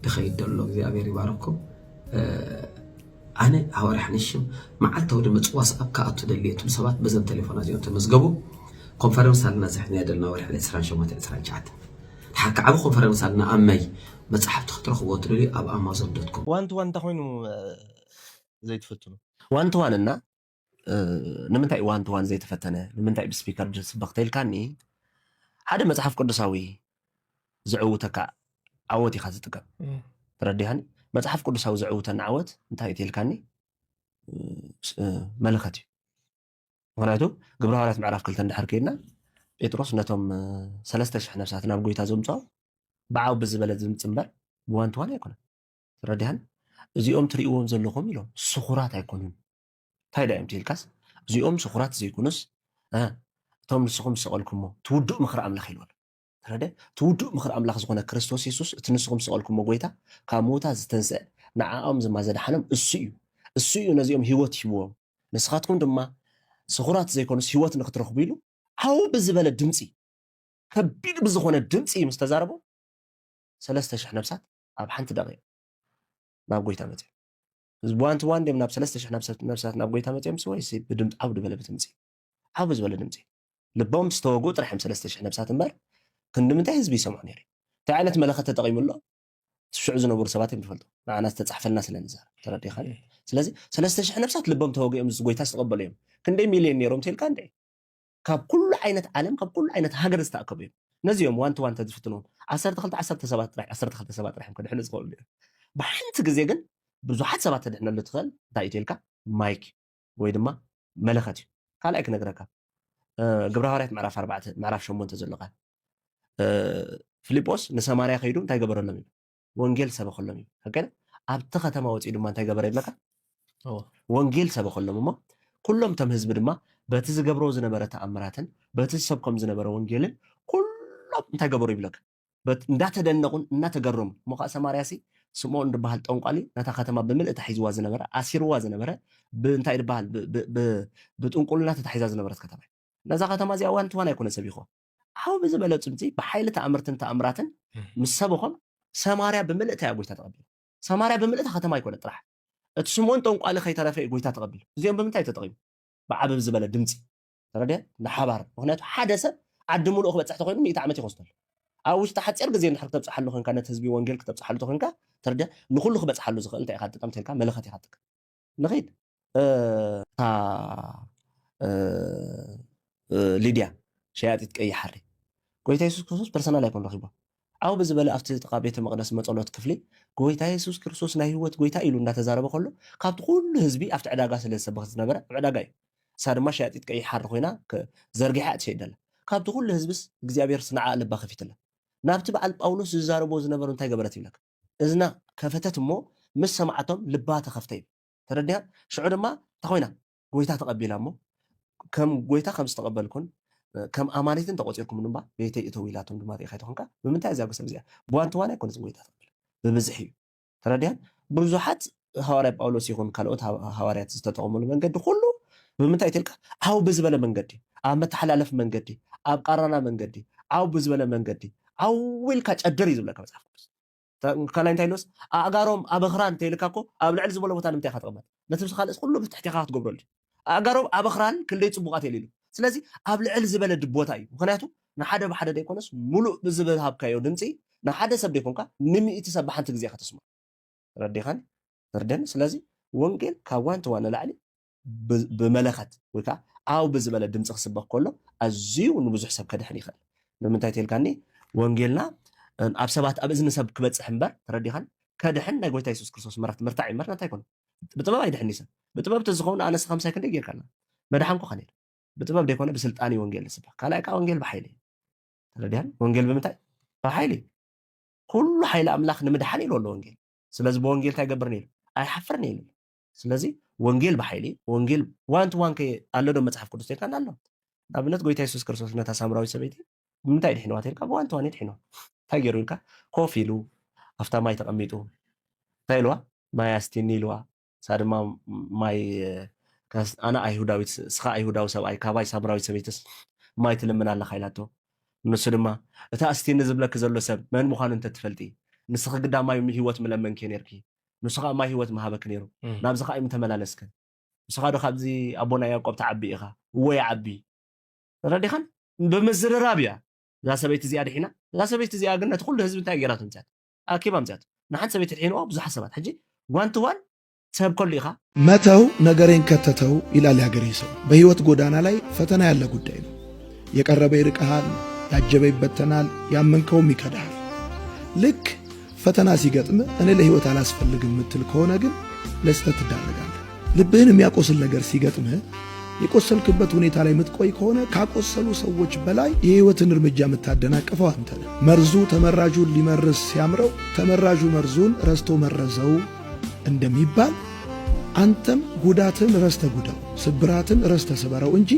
دخيل دلو زي أبيري باركم أنا هوري حنشم مع التوري متواص أبكى أتدليتم سبات بزن تليفون زيهم تمزقبوا كونفرنس على ناس إحنا يدلنا وري على إسران شمات إسران شات حكى عبو كونفرنس على أمي متصحب تختار خبوت لي أب أمازون.com وان تخوينو زي تفتنو وان تواننا نمنتاي وان توان زي تفتنه نمنتاي بسبيكر جلس بختيل كاني هذا مصحف قدساوي زعوتك عوتي خازتك ترديهاني مصحف قدساوي زعوتنا عوت انتهي تيلكاني ملكتي معناته قبل هارات معرف كلتا ندحر كيدنا بيتروس نتوم 3000 نفسات ناب غويتا زومصو بعاو بزبله زمصمبر بوان توان يكون ترديهان እዚኦም ትሪእዎም ዘለኹም ኢሎም ስኹራት ኣይኮኑን እንታይ ዳ እዮም ትልካስ እዚኦም ስኹራት ዘይኮኑስ እቶም ንስኹም ዝሰቐልኩሞ ትውድእ ምኽሪ ኣምላኽ ኢልዎ ተረደ ትውድእ ምኽሪ ኣምላኽ ዝኾነ ክርስቶስ ኢየሱስ እቲ ንስኹም ዝሰቐልኩሞ ጎይታ ካብ ሞታ ዝተንስአ ንዓኦም ዝማ ዘድሓኖም እሱ እዩ ነዚኦም ሂወት ሂብዎም ንስኻትኩም ድማ ስኹራት ዘይኮኑስ ሂወት ንክትረኽቡ ኢሉ ዓው ብዝበለ ድምፂ ከቢድ ብዝኾነ ድምፂ ምስ ተዛረቦ 3000 ነፍሳት ኣብ ሓንቲ ደቂቃ ናብ ጎይታ መጽ ዝቧንት ዋን ደም ናብ 3000 ነፍሳት ናብ ጎይታ መጽ ምስወይስ ብድምጽ ዓውድ በለ ብትምጽ ዓው ዝበለ ድምጽ ልቦም ዝተወጉ ጥራሕም 3000 ነፍሳት እምበር ክንድምንታይ ህዝቢ ይሰምዑ ነይሩ እንታይ ዓይነት መለኸት ተጠቂሙሎ ትሽዑ ዝነበሩ ሰባት እዮም ትፈልጡ ንዓና ዝተጻሕፈልና ስለንዛር ተረዲኻ ስለዚ 3000 ነፍሳት ልቦም ተወጉኦም ጎይታ ዝተቀበሉ እዮም ክንደይ ሚልዮን ነይሮም ትልካ እንዴ ካብ ኩሉ ዓይነት ዓለም ካብ ኩሉ ዓይነት ሃገር ዝተኣከቡ እዮም ነዚኦም ዋን ቱ ዋን ተዝፍትኖም 12 ሰባት ጥራሕም ከድሕኑ ዝኽእሉ እዮም بحنت جزء جن بزحات سبعة تدحنا اللي تخل تايتيلكا مايك ويدما ملختي قال اك نغركا قبرها ريت معرف شو منتز اللغة فيليبوس نساماريا خيدوم تاي قبر لهم وانجيل سبق لهم هكذا ابتخ تموت ايدو ما تاي قبر لك وانجيل سبق لهم كلهم تمهز بدما بتز قبرو زنبره تامراتن بتز سبقم زنبره وانجيلن كلهم تاي قبر يبلك እንዳተ ደነቁን እናተገረሙ ሞኻ ሰማርያሲ ስምዖን ድበሃል ጠንቋሊ ነታ ከተማ ብምልእ ተሒዝዋ ዝነበረ ኣሲርዋ ዝነበረ ብእንታይ ድበሃል ብጥንቁልና ተታሒዛ ዝነበረት ከተማ ነዛ ከተማ እዚኣ ዋን ትዋን ኣይኮነ ሰብ ይኾን ዓው ብዝበለ ፅምፂ ብሓይሊ ተኣምራትን ምስ ሰብኾም ሰማርያ ብምልእ እታ ጎይታ ተቐቢሉ ሰማርያ ብምልእ እታ ከተማ ኣይኮነ ጥራሕ እቲ ስምዖን ጠንቋሊ ከይተረፈ ጎይታ ተቐቢሉ እዚኦም ብምንታይ ተጠቂሙ ብዓበብ ዝበለ ድምፂ ተረድያ ንሓባር ምክንያቱ ሓደ ሰብ ዓዲ ሙሉእ ክበፅሕ ተኮይኑ 100 ዓመት ይኮስተል أوش تحت أرجع زين حركة بصحله خن كانت هزبي وانجيل كتب صحله خن كا ترجع نخله خبز حله زخ أنت أخذت تام تلك ملختي حتك نغيد ليديا شيء أي حري قويت يسوع كريستوس برسنا لا يكون رخيبه أو بزبل أفتي تقابيت مقدس مطلوت كفلي قويت يسوع كريستوس نهيوت قويت إيلو نتزارب خلو كاب تقول هزبي أفتي عداقة سلسة بخز نبرة عداقة صار ما شيء أي حر خوينا كزرقي حات شيء دل كاب تقول هزبس جزابير صنع قلب خفيت له نابت بقى باولوس زاربو زنبرون تاي قبرت لك اذنا كفتت مو مس سمعتهم لبات خفتي ترديها شعور ما تخوينا قويتا تقبل امو كم قويتا خمس تقبلكم كم امانيتن تقوصيركم نبا بيتي اتويلاتهم دما تي خايتونكا بمنتاي زاغ سبزيا بوانتوانا يكون قويتا تقبل بمزحي ترديها بزحات حواري باولوس يكون كالوت حواريات استتقوموا منقد كله بمنتاي تلك او بزبله منقدي ام متحلالف منقدي اب قرانا منقدي او بزبله منقدي أول كاتش أدري زبلك مصحف كلاين تايلوس أجارهم أبخران تيلكاكو أبل علز ولا بتانم تأخذ قبل نتمس خالص كله بتحتي خاط قبل أجارهم أبخران كل يوم بقات يليلو سلازي أبل علز بلد بوتاي وخناتو نحدا بحدا ديكونس ملو بزبل هاب كايو دمسي نحدا سب ديكونكا نمي يتسبح أنت جزيا خاتسمع ردي خان ردن سلازي وانجيل كوان توانا لعلي بملخت وكا أو بزبل دمس خسبق كله أزيو نبزح سب كده حنيخل لما تايتيل كاني وانجيلنا أب سبات أب إذن سب كبت حنبر ترديهن كدحن نقول تيسوس كريستوس مرتعي مرنا تايكون بتباب يدحن نيسا بتباب تزخون أنا سخم ساكن دقيقة كنا مدحنكو خنير بتباب ديكون بسلطاني وانجيل السبح قال لك وانجيل بحيلي ترديهن وانجيل بمتى بحيلي كل حيل أملاخ نمدحني لو وانجيل سلاز بوانجيل تاي قبرني ኣይሓፍርን ኢሉ ስለዚ ወንጌል በኃይሊ ወንጌል ዋን ቱ ዋን አለ ዶ መጽሐፍ ቅዱስ ተካን አለ ኣብነት ጎይታ ኢየሱስ ክርስቶስ ነታ ሳምራዊ ሰበይቲ ምንታይ ድሕነዋ ተልካ ዋን ቱ ዋን ድሕነዋ ታገሩ ኢልካ ኮፍ ኢሉ ኣፍታ ማይ ተቐሚጡ ታይልዋ ማይ ኣስቲኒ ኢልዋ ሳድማ ማይ ኣና ኣይሁዳዊት ስኻ ኣይሁዳዊ ሰብኣይ ካባይ ሳምራዊ ሰበይትስ ማይ ትልምን ኣላ ኻይላቶ ንሱ ድማ እታ ኣስቲኒ ዝብለክ ዘሎ ሰብ መን ምዃኑ እንተ ትፈልጢ ንስኻ ግዳ ማይ ህይወት መለመንከ ነርኪ ንስኻ ማይ ህይወት መሃበክ ነይሩ ናብዚ ኸ ተመላለስከ ንስኻ ዶ ካብዚ ኣቦና ያዕቆብ ተዓቢ ኢኻ ወይ ዓቢ ረዲኻን በመዝረራብያ እዛ ሰበይቲ እዚኣ ድሒና እዛ ሰበይቲ እዚኣ ግን ነቲ ኩሉ ህዝቢ እንታይ ገይራቶ ምፅያት ኣኪባ ምፅያት ንሓንቲ ሰበይቲ ድሒንዋ ብዙሓት ሰባት ሕጂ ዋን ቱ ዋን ሰብ ኮሉ ኢኻ መተው ነገሬን ከተተው ይላል ያገሬ ሰው። በህይወት ጎዳና ላይ ፈተና ያለ ጉዳይ ነው። የቀረበ ይርቅሃል፣ ያጀበ ይበተናል፣ ያመንከውም ይከዳሃል። ልክ ፈተና ሲገጥም እኔ ለህይወት አላስፈልግም ምትል ከሆነ ግን ለስተት ትዳረጋለህ። ልብህን የሚያቆስል ነገር ሲገጥም የቆሰልክበት ሁኔታ ላይ ምትቆይ ከሆነ ካቆሰሉ ሰዎች በላይ የህይወትን እርምጃ የምታደናቅፈው አንተ ነህ። መርዙ ተመራዡን ሊመርዝ ሲያምረው ተመራዡ መርዙን ረስቶ መረዘው እንደሚባል አንተም ጉዳትን ረስተ ጉዳው፣ ስብራትን ረስተ ስበረው እንጂ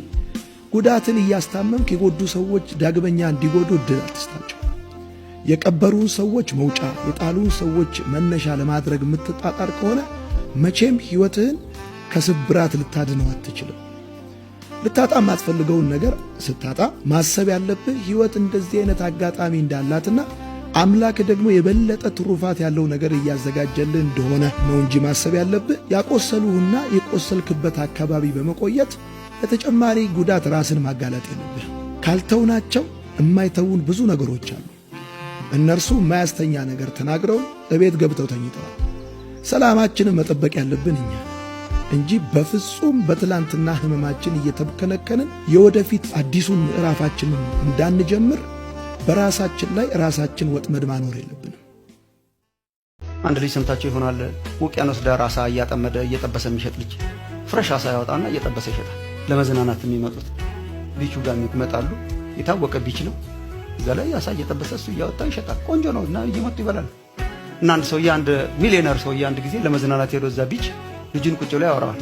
ጉዳትን እያስታመምክ የጎዱ ሰዎች ዳግመኛ እንዲጎዱ እድል አትስጣቸው። የቀበሩን ሰዎች መውጫ፣ የጣሉን ሰዎች መነሻ ለማድረግ የምትጣጣር ከሆነ መቼም ህይወትህን ከስብራት ልታድነው አትችልም። ልታጣ የማትፈልገውን ነገር ስታጣ ማሰብ ያለብህ ህይወት እንደዚህ አይነት አጋጣሚ እንዳላትና አምላክ ደግሞ የበለጠ ትሩፋት ያለው ነገር እያዘጋጀልህ እንደሆነ ነው እንጂ ማሰብ ያለብህ ያቆሰሉህና የቆሰልክበት አካባቢ በመቆየት ለተጨማሪ ጉዳት ራስን ማጋለጥ የለብህ። ካልተውናቸው የማይተውን ብዙ ነገሮች አሉ። እነርሱ የማያስተኛ ነገር ተናግረው እቤት ገብተው ተኝተዋል። ሰላማችንን መጠበቅ ያለብን እኛ እንጂ በፍጹም በትላንትና ህመማችን እየተከነከንን የወደፊት አዲሱን ምዕራፋችንን እንዳንጀምር በራሳችን ላይ ራሳችን ወጥመድ ማኖር የለብንም። አንድ ልጅ ሰምታችሁ ይሆናል። ውቅያኖስ ዳር አሳ እያጠመደ እየጠበሰ የሚሸጥ ልጅ ፍሬሽ አሳ ያወጣና እየጠበሰ ይሸጣል። ለመዝናናት የሚመጡት ቢቹ ጋር ይመጣሉ። የታወቀ ቢች ነው። እዛ ላይ አሳ እየጠበሰ እሱ እያወጣ ይሸጣል። ቆንጆ ነው እና እየመጡ ይበላል። እና አንድ ሰውዬ አንድ ሚሊዮነር ሰውዬ አንድ ጊዜ ለመዝናናት ሄዶ እዛ ቢች ልጅን ቁጭ ብሎ ያወራዋል።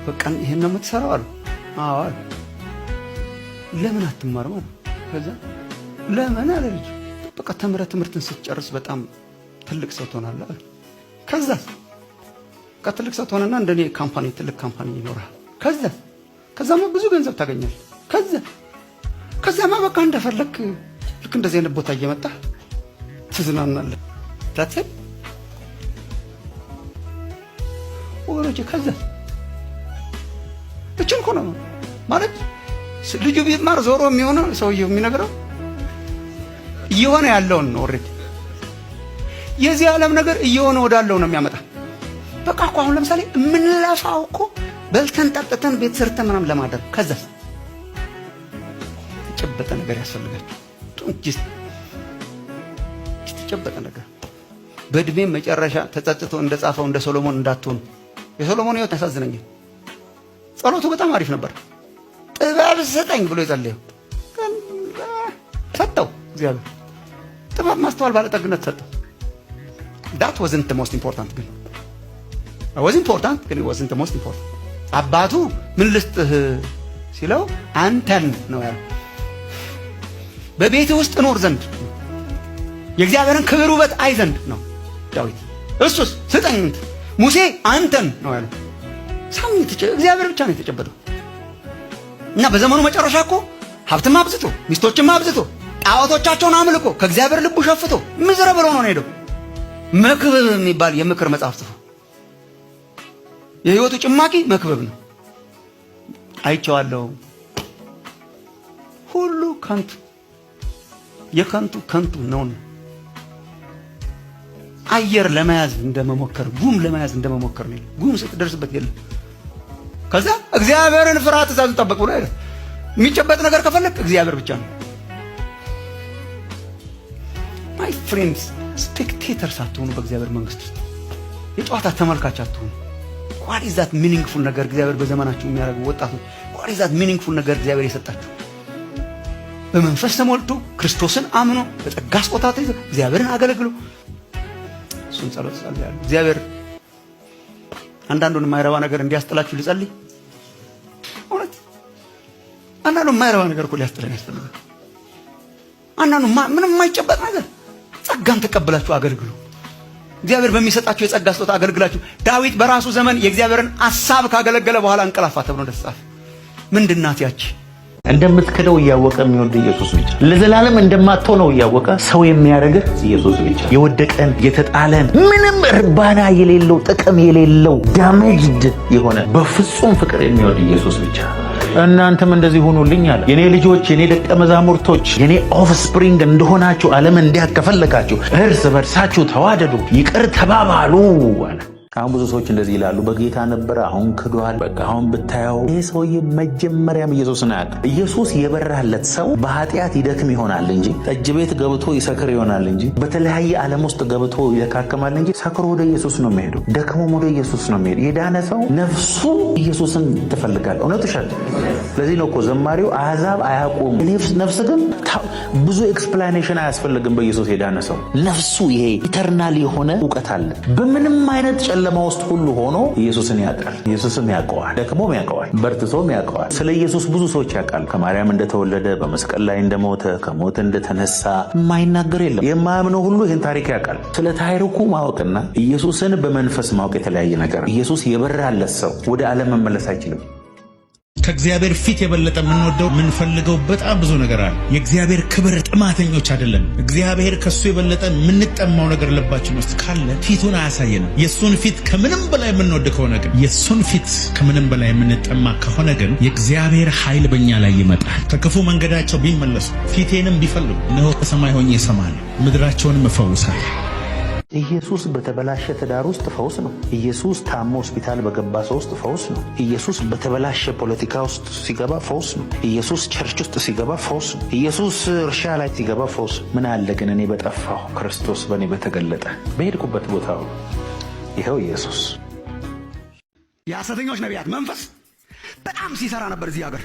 በቃ ይሄን ነው የምትሰራው አሉ። አዎ አሉ። ለምን አትማርም አሉ። ከዛ ለምን አለ ልጅ በቃ ተምረህ ትምህርትን ስትጨርስ በጣም ትልቅ ሰው ትሆናለህ አለ። ከዛ ትልቅ ሰው ትሆንና እንደኔ ካምፓኒ ትልቅ ካምፓኒ ይኖራል። ከዛማ ብዙ ገንዘብ ታገኛለህ። ከዛማ በቃ እንደፈለክ ልክ እንደዚህ አይነት ቦታ እየመጣህ ትዝናናለህ። ታትሰብ ወሮቼ ከዛ እችን ኮነ ማለት ልጁ ቢማር ዞሮ የሚሆነው ሰውየው የሚነግረው እየሆነ ያለውን ነው። ኦሬዲ የዚህ ዓለም ነገር እየሆነ ወዳለው ነው የሚያመጣ። በቃ እኮ አሁን ለምሳሌ የምንለፋው እኮ በልተን ጠጥተን ቤት ሰርተን ምናምን ለማደር ከዛ ተጨበጠ ነገር ያስፈልጋል። ጡንጅስ ተጨበጠ ነገር በእድሜ መጨረሻ ተጸጽቶ እንደጻፈው እንደ ሶሎሞን እንዳትሆኑ። የሶሎሞን ህይወት ያሳዝነኛል። ጸሎቱ በጣም አሪፍ ነበር። ጥበብ ስጠኝ ብሎ የጸለየው ሰጠው እግዚአብሔር። ጥበብ፣ ማስተዋል፣ ባለጠግነት ሰጠው። that wasn't the most important ግን it was important ግን it wasn't the most important። አባቱ ምን ልስጥህ ሲለው አንተን ነው ያለው። በቤት ውስጥ ኖር ዘንድ የእግዚአብሔርን ክብር ውበት አይ ዘንድ ነው ዳዊት። እሱስ ስጠኝ ሙሴ አንተን ነው ያለው። እግዚአብሔር ብቻ ነው የተጨበጠው። እና በዘመኑ መጨረሻ እኮ ሀብትም አብዝቶ ሚስቶችም አብዝቶ ጣዖቶቻቸውን አምልኮ ከእግዚአብሔር ልቡ ሸፍቶ ምዝረ ብሎ ነው ሄደው መክብብ የሚባል የምክር መጽሐፍ ጽፎ የህይወቱ ጭማቂ መክብብ ነው። አይቼዋለሁ። ሁሉ ከንቱ የከንቱ ከንቱ ነው። አየር ለመያዝ እንደመሞከር፣ ጉም ለመያዝ እንደመሞከር ነው። ጉም ስትደርስበት የለም። ከዛ እግዚአብሔርን ፍርሃት ትእዛዙን ጠብቅ ብሎ አይደል? የሚጨበጥ ነገር ከፈለክ እግዚአብሔር ብቻ ነው። ማይ ፍሬንድስ ስፔክቴተርስ አትሆኑ። በእግዚአብሔር መንግስት ውስጥ የጨዋታ ተመልካች አትሆኑ። what is that meaningful ነገር እግዚአብሔር በዘመናችሁ የሚያደርገው ወጣቶች what is that meaningful ነገር እግዚአብሔር የሰጣችሁ በመንፈስ ተሞልቶ ክርስቶስን አምኖ በጸጋ ስጦታ ተይዞ እግዚአብሔርን አገልግሎ እሱን ጸሎት ጸልያለሁ። እግዚአብሔር አንዳንዱን የማይረባ ነገር እንዲያስጥላችሁ ልጸልይ። እውነት አንዳንዱ የማይረባ ነገር እኮ ሊያስጥለን ያስፈልጋል። አንዳንዱ ምንም የማይጨበጥ ነገር ጸጋን ተቀብላችሁ አገልግሉ። እግዚአብሔር በሚሰጣችሁ የጸጋ ስጦታ አገልግላችሁ። ዳዊት በራሱ ዘመን የእግዚአብሔርን ሐሳብ ካገለገለ በኋላ እንቀላፋ ተብሎ እንደተጻፈ ምንድናት ያቺ? እንደምትክደው እያወቀ የሚወድ ኢየሱስ ብቻ። ለዘላለም እንደማትሆነው እያወቀ ሰው የሚያደርግህ ኢየሱስ ብቻ። የወደቀን የተጣለን ምንም እርባና የሌለው ጥቅም የሌለው ዳሜጅድ የሆነ በፍጹም ፍቅር የሚወድ ኢየሱስ ብቻ። እናንተም እንደዚህ ሁኑልኝ አለ። የኔ ልጆች፣ የኔ ደቀ መዛሙርቶች፣ የኔ ኦፍስፕሪንግ እንደሆናችሁ ዓለም እንዲያከፈለካችሁ እርስ በርሳችሁ ተዋደዱ፣ ይቅር ተባባሉ አለ። አሁን ብዙ ሰዎች እንደዚህ ይላሉ፣ በጌታ ነበረ አሁን ክዷል። በቃ አሁን ብታየው ይሄ ሰውዬ መጀመሪያም ኢየሱስን አያውቅም። ኢየሱስ የበራለት ሰው በኃጢአት ይደክም ይሆናል እንጂ ጠጅ ቤት ገብቶ ይሰክር ይሆናል እንጂ በተለያየ ዓለም ውስጥ ገብቶ ይደካከማል እንጂ ሰክሮ ወደ ኢየሱስ ነው የሚሄደው፣ ደክሞም ወደ ኢየሱስ ነው የሚሄደው። የዳነ ሰው ነፍሱ ኢየሱስን ትፈልጋል። እውነት ውሸት? ስለዚህ ነው እኮ ዘማሪው አሕዛብ አያውቁም፣ ነፍስ ግን ብዙ ኤክስፕላኔሽን አያስፈልግም። በኢየሱስ የዳነ ሰው ነፍሱ ይሄ ኢተርናል የሆነ እውቀት አለ። በምንም አይነት ጨለማ ውስጥ ሁሉ ሆኖ ኢየሱስን ያውቃል። ኢየሱስም ያውቀዋል፣ ደክሞም ያውቀዋል፣ በርትቶም ያውቀዋል። ስለ ኢየሱስ ብዙ ሰዎች ያውቃሉ። ከማርያም እንደተወለደ፣ በመስቀል ላይ እንደሞተ፣ ከሞት እንደተነሳ የማይናገር የለም። የማያምነው ሁሉ ይህን ታሪክ ያውቃል። ስለ ታሪኩ ማወቅና ኢየሱስን በመንፈስ ማወቅ የተለያየ ነገር። ኢየሱስ የበራለት ሰው ወደ ዓለም መመለስ አይችልም። ከእግዚአብሔር ፊት የበለጠ የምንወደው የምንፈልገው በጣም ብዙ ነገር አለ። የእግዚአብሔር ክብር ጥማተኞች አይደለም። እግዚአብሔር ከሱ የበለጠ የምንጠማው ነገር ልባችን ውስጥ ካለ ፊቱን አያሳየንም። የሱን ፊት ከምንም በላይ የምንወድ ከሆነ ግን የሱን ፊት ከምንም በላይ የምንጠማ ከሆነ ግን የእግዚአብሔር ኃይል በእኛ ላይ ይመጣል። ከክፉ መንገዳቸው ቢመለሱ ፊቴንም ቢፈልጉ እነሆ ከሰማይ ሆኜ እሰማለሁ፣ ምድራቸውንም እፈውሳለሁ። ኢየሱስ በተበላሸ ትዳር ውስጥ ፈውስ ነው። ኢየሱስ ታሞ ሆስፒታል በገባ ሰው ውስጥ ፈውስ ነው። ኢየሱስ በተበላሸ ፖለቲካ ውስጥ ሲገባ ፈውስ ነው። ኢየሱስ ቸርች ውስጥ ሲገባ ፈውስ ነው። ኢየሱስ እርሻ ላይ ሲገባ ፈውስ። ምን አለ ግን እኔ በጠፋሁ ክርስቶስ በእኔ በተገለጠ በሄድኩበት ቦታ ይኸው ኢየሱስ። የሐሰተኞች ነቢያት መንፈስ በጣም ሲሰራ ነበር እዚህ ሀገር።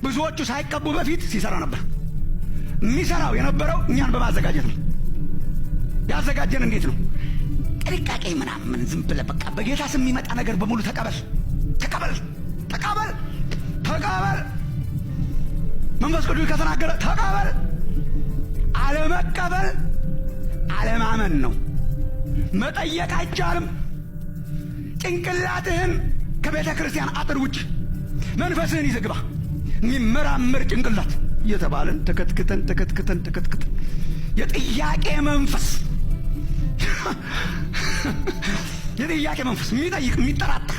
ብዙዎቹ ሳይቀቡ በፊት ሲሰራ ነበር። የሚሰራው የነበረው እኛን በማዘጋጀት ነው። ያዘጋጀን እንዴት ነው? ጥንቃቄ ምናምን ዝም ብለህ በቃ በጌታ ስም የሚመጣ ነገር በሙሉ ተቀበል ተቀበል ተቀበል ተቀበል። መንፈስ ቅዱስ ከተናገረ ተቀበል። አለመቀበል አለማመን ነው። መጠየቅ አይቻልም። ጭንቅላትህን ከቤተ ክርስቲያን አጥር ውጭ መንፈስህን ይዘህ ግባ። የሚመራምር ጭንቅላት እየተባለን ተከትክተን የጥያቄ መንፈስ የጥያቄ መንፈስ የሚጠይቅ የሚጠራጠር።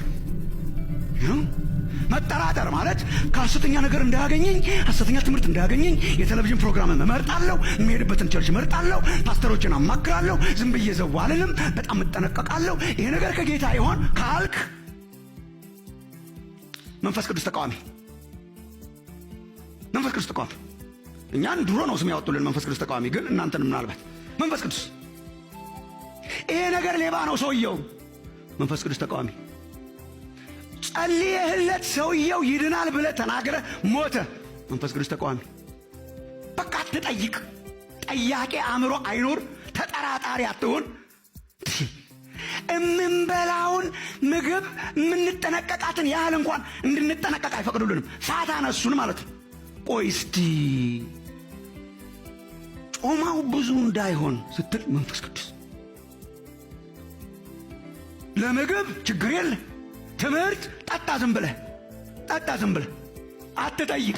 መጠራጠር ማለት ከሐሰተኛ ነገር እንዳያገኘኝ፣ ሐሰተኛ ትምህርት እንዳያገኘኝ የቴሌቪዥን ፕሮግራም እመርጣለሁ፣ የሚሄድበትን ቸርች እመርጣለሁ፣ ፓስተሮችን አማክራለሁ፣ ዝም ብዬ ዘው አልልም፣ በጣም እጠነቀቃለሁ። ይሄ ነገር ከጌታ ይሆን ካልክ መንፈስ ቅዱስ ተቃዋሚ። መንፈስ ቅዱስ ተቃዋሚ። እኛን ድሮ ነው ስም ያወጡልን መንፈስ ቅዱስ ተቃዋሚ። ግን እናንተን ምናልባት መንፈስ ቅዱስ ይሄ ነገር ሌባ ነው ሰውየው፣ መንፈስ ቅዱስ ተቃዋሚ። ጸልየህለት ሰውየው ይድናል ብለህ ተናግረህ ሞተ፣ መንፈስ ቅዱስ ተቃዋሚ። በቃ አትጠይቅ። ጠያቄ አእምሮ አይኖር። ተጠራጣሪ አትሆን። እምንበላውን ምግብ የምንጠነቀቃትን ያህል እንኳን እንድንጠነቀቅ አይፈቅዱልንም። ፋታ ነሱን ማለት ነው። ቆይ እስቲ ጮማው ብዙ እንዳይሆን ስትል መንፈስ ቅዱስ ለምግብ ችግር የለ። ትምህርት ጠጣ ዝም ብለህ አትጠይቅ።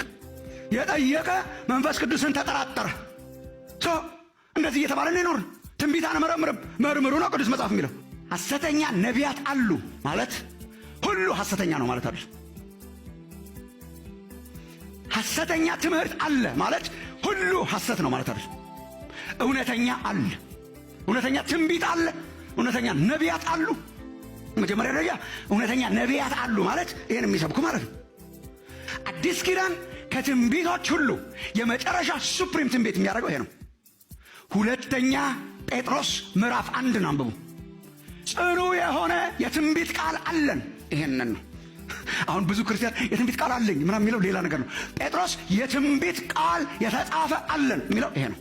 የጠየቀ መንፈስ ቅዱስን ተጠራጠረ። እንደዚህ እየተባለ ነው ይኖር። ትንቢት አንመረምርም፣ መርምሩ ነው ቅዱስ መጽሐፍ የሚለው። ሐሰተኛ ነቢያት አሉ ማለት ሁሉ ሐሰተኛ ነው ማለት አይደል። ሐሰተኛ ትምህርት አለ ማለት ሁሉ ሐሰት ነው ማለት አይደል። እውነተኛ አለ፣ እውነተኛ ትንቢት አለ፣ እውነተኛ ነቢያት አሉ። መጀመሪያ ደረጃ እውነተኛ ነቢያት አሉ ማለት ይሄን የሚሰብኩ ማለት ነው። አዲስ ኪዳን ከትንቢቶች ሁሉ የመጨረሻ ሱፕሪም ትንቢት የሚያደርገው ይሄ ነው። ሁለተኛ ጴጥሮስ ምዕራፍ 1 አንብቡ። ጽኑ የሆነ የትንቢት ቃል አለን። ይሄንን ነው። አሁን ብዙ ክርስቲያን የትንቢት ቃል አለኝ ምናምን የሚለው ሌላ ነገር ነው። ጴጥሮስ የትንቢት ቃል የተጻፈ አለን የሚለው ይሄ ነው።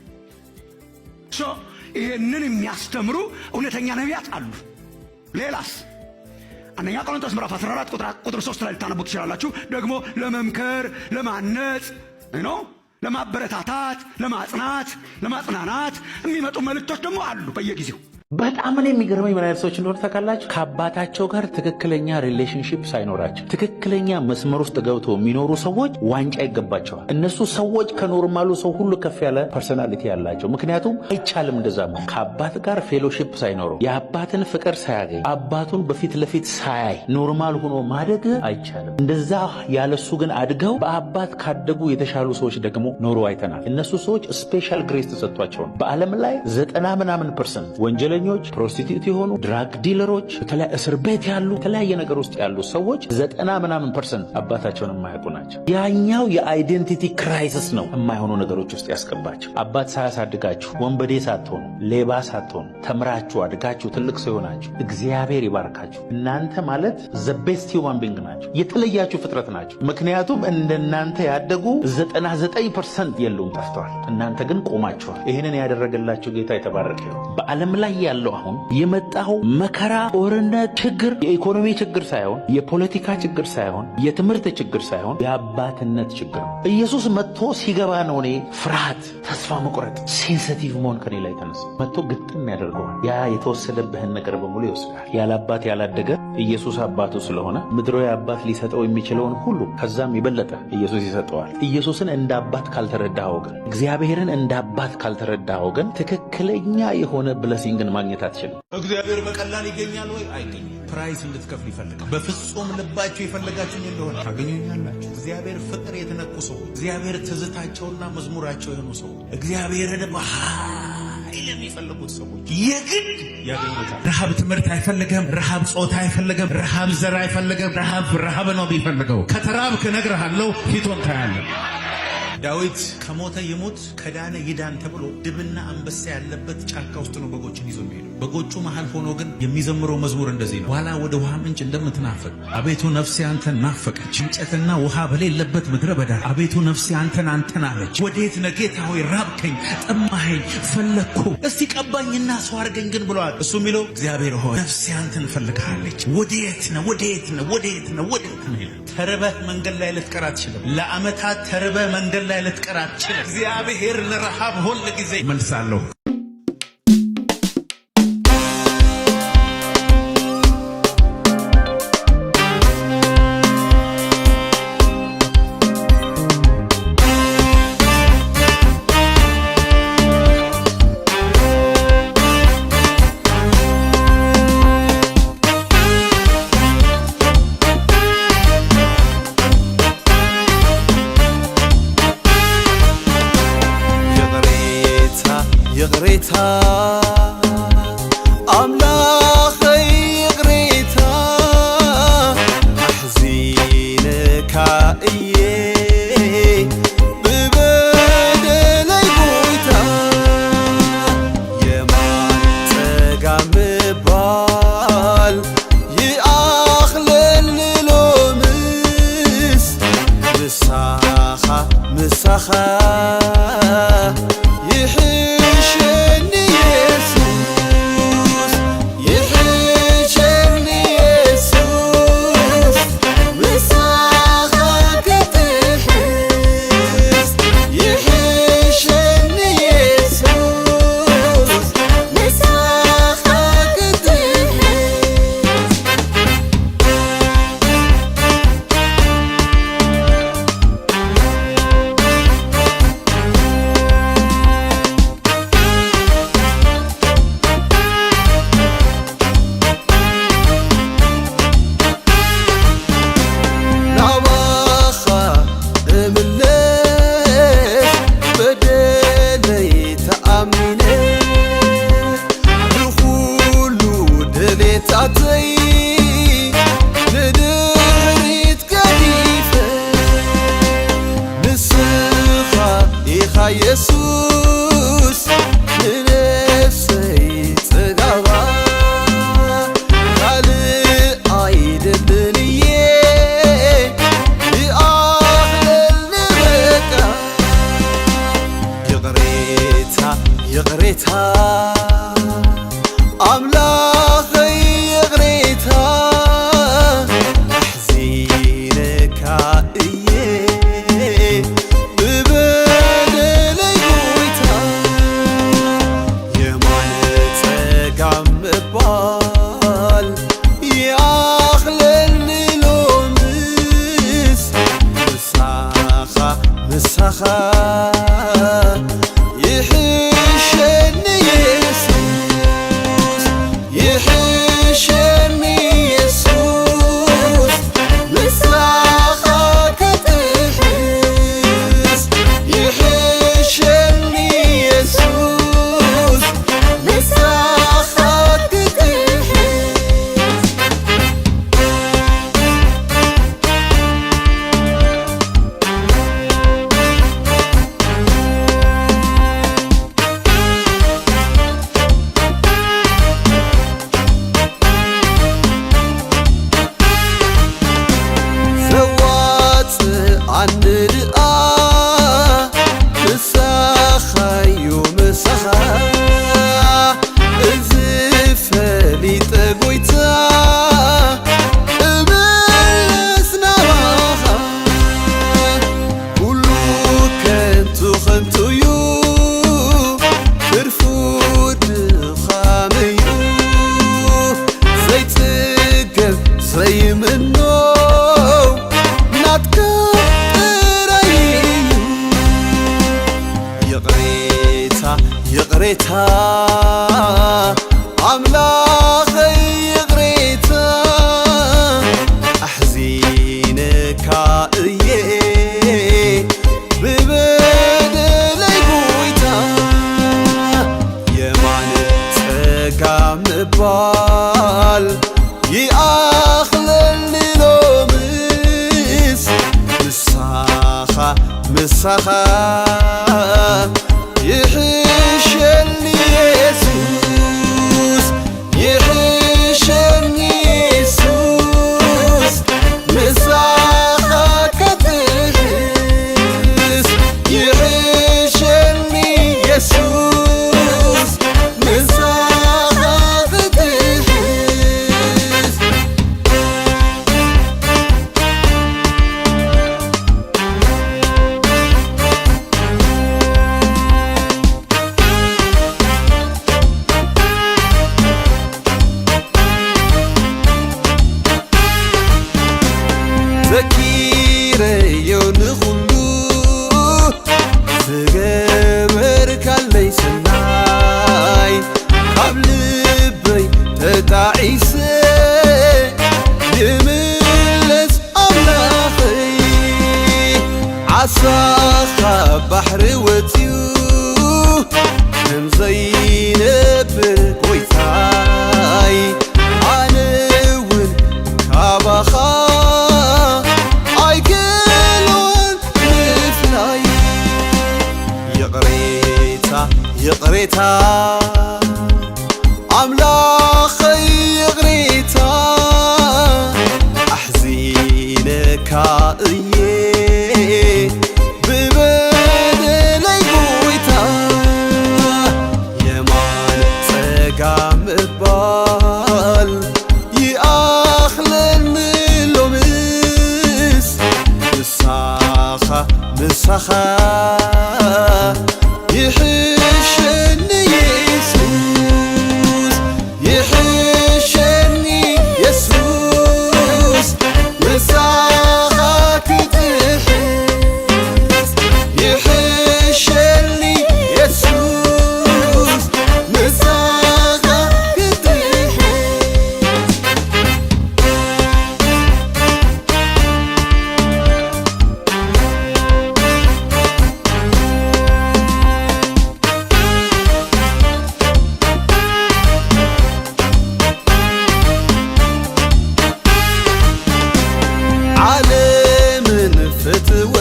ይሄንን የሚያስተምሩ እውነተኛ ነቢያት አሉ። ሌላስ አንደኛ ቆሮንቶስ ምዕራፍ 14 ቁጥር 3 ላይ ልታነቡ ትችላላችሁ። ደግሞ ለመምከር፣ ለማነጽ ነው፣ ለማበረታታት፣ ለማጽናት፣ ለማጽናናት የሚመጡ መልእክቶች ደግሞ አሉ በየጊዜው። በጣም እኔ የሚገርመኝ ምን አይነት ሰዎች እንደሆነ ታውቃላችሁ? ከአባታቸው ጋር ትክክለኛ ሪሌሽንሺፕ ሳይኖራቸው ትክክለኛ መስመር ውስጥ ገብተው የሚኖሩ ሰዎች ዋንጫ ይገባቸዋል። እነሱ ሰዎች ከኖርማሉ ሰው ሁሉ ከፍ ያለ ፐርሶናሊቲ ያላቸው። ምክንያቱም አይቻልም እንደዛ መሆን። ከአባት ጋር ፌሎሺፕ ሳይኖረው የአባትን ፍቅር ሳያገኝ አባቱን በፊት ለፊት ሳያይ ኖርማል ሆኖ ማደግ አይቻልም። እንደዛ ያለሱ ግን አድገው በአባት ካደጉ የተሻሉ ሰዎች ደግሞ ኖሮ አይተናል። እነሱ ሰዎች ስፔሻል ግሬስ ተሰጥቷቸው ነው። በዓለም ላይ 90% ወንጀለኞች፣ ፕሮስቲቲዩት የሆኑ ድራግ ዲለሮች፣ እስር ቤት ያሉ የተለያየ ነገር ውስጥ ያሉ ሰዎች 90% አባታቸውን የማያውቁ ናቸው። ያኛው የአይዴንቲቲ ክራይሲስ ነው የማይሆኑ ነገሮች ውስጥ ያስገባቸው። አባት ሳያሳድጋችሁ ወንበዴ ሳትሆኑ ሌባ ሳትሆኑ ተምራችሁ አድጋችሁ ትልቅ ሰው ሆናችሁ እግዚአብሔር ይባርካችሁ። እናንተ ማለት ዘ ቤስት ሂውማን ቢንግ ናቸው፣ የተለያችሁ ፍጥረት ናቸው። ምክንያቱም እንደናንተ ያደጉ 99% የሉም፣ ጠፍተዋል። እናንተ ግን ቆማችኋል። ይህንን ያደረገላችሁ ጌታ የተባረከ ነው። በዓለም ላይ ያለው አሁን የመጣው መከራ፣ ጦርነት፣ ችግር የኢኮኖሚ ችግር ሳይሆን የፖለቲካ ችግር ሳይሆን የትምህርት ችግር ሳይሆን የአባትነት ችግር ነው። ኢየሱስ መጥቶ ሲገባ ነው እኔ ፍርሃት፣ ተስፋ መቁረጥ፣ ሴንሲቲቭ መሆን ከኔ ላይ ተነሳ። መጥቶ ግጥም ያደርገዋል። ያ የተወሰደብህን ነገር በሙሉ ይወስዳል። ያለ አባት ያላደገ ኢየሱስ አባቱ ስለሆነ ምድራዊ አባት ሊሰጠው የሚችለውን ሁሉ ከዛም የበለጠ ኢየሱስ ይሰጠዋል። ኢየሱስን እንደ አባት ካልተረዳኸው ግን እግዚአብሔርን እንደ አባት ካልተረዳኸው ግን ትክክለኛ የሆነ ብለሲንግን ማግኘት አትችልም። እግዚአብሔር በቀላል ይገኛል ወይ? አይገኝም። ፕራይስ እንድትከፍል ይፈልጋል። በፍጹም ልባችሁ የፈለጋችሁኝ እንደሆነ ታገኙኛላችሁ። እግዚአብሔር ፍቅር የተነኩ ሰዎች፣ እግዚአብሔር ትዝታቸውና መዝሙራቸው የሆኑ ሰዎች፣ እግዚአብሔርን በኃይል የሚፈልጉት ሰዎች የግድ ያገኙታል። ረሃብ ትምህርት አይፈልገም። ረሃብ ጾታ አይፈልገም። ረሃብ ዘር አይፈልገም። ረሃብ ነው የሚፈልገው። ከተራብክ እነግርሃለሁ ፊቱን ታያለህ። ዳዊት ከሞተ ይሙት ከዳነ ይዳን ተብሎ ድብና አንበሳ ያለበት ጫካ ውስጥ ነው በጎችን ይዞ የሚሄዱ። በጎቹ መሃል ሆኖ ግን የሚዘምረው መዝሙር እንደዚህ ነው። ዋላ ወደ ውሃ ምንጭ እንደምትናፍቅ አቤቱ ነፍሴ አንተን ናፈቀች፣ እንጨትና ውሃ በሌለበት ምድረ በዳ አቤቱ ነፍሴ አንተን አለች። ወዴት ነህ ጌታ ሆይ? ራብከኝ፣ ጠማኸኝ፣ ፈለግኩ፣ እስቲ ቀባኝና ሰው አድርገኝ ግን ብለዋል። እሱ የሚለው እግዚአብሔር ሆይ ነፍሴ አንተን ፈልግሃለች። ወዴት ነህ? ወዴት ነህ? ወዴት ነህ? ወዴት ነህ? ተርበህ መንገድ ላይ ልትቀር አትችልም። ለዓመታት ተርበህ መንገድ ላይ ልትቀር አትችልም። እግዚአብሔር ለረሃብ ሁል ጊዜ መልሳለሁ። يغريتا أملاخي يغريتا أحزينك إيه ببدلي بويتا يمان تقام بال يأخلل لومس مساخة ኢየሱስ ንነፍሰይ ጽጋባ ካልእ አይደልንየ ይኣኽለል ንበቃ ይቕሬታ ኣምላኸይ ይቕሬታ يحشني يسوس يحشني يسوس مساخك تحس يحشني يسوس مساخك تحس زوات عن الآه مساخي ومساخا زفلي تقويتا بلسنا راخا كلو كنتو خنتو يو ترفود خاميو زي تقل زي منو يغريتا عملاخي يغريتا أحزينك إيه ببدلي بويتا يمان تقام بال يأخلني لومس مساخة مساخة يحشني يسوس يحشني يسوس مساخك تحس يحشني يسوس مساخك تحس زكيري يونغلو زغبر كالي سناي قبل بي تدعيسي يملس أملاخي عصاخا بحر وتيو هم زينب بويتاي عنون كابخا يغريتا عملاخي يغريتا أحزينك إيه ببدلي بويتا يمان تقام بال يأخلن ملومس مساخة مساخة يحشني يسوس يحشني يسوس مساخك تحس يحشني يسوس مساخك تحس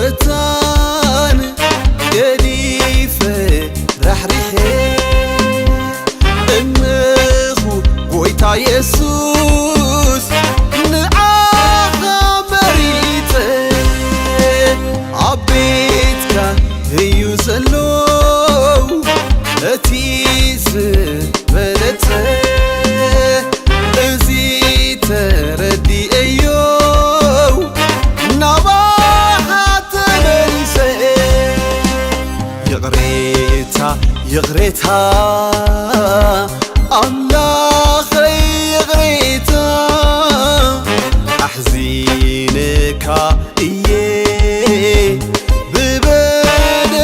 فتوتان قديفة رحريحي انخو قويتا يسوس نعاها مريته عبيتك هيو زلو اتيز بلته ازي تردي ايو يغريتا أملاخي يغريتا أحزينك إيه ببدلي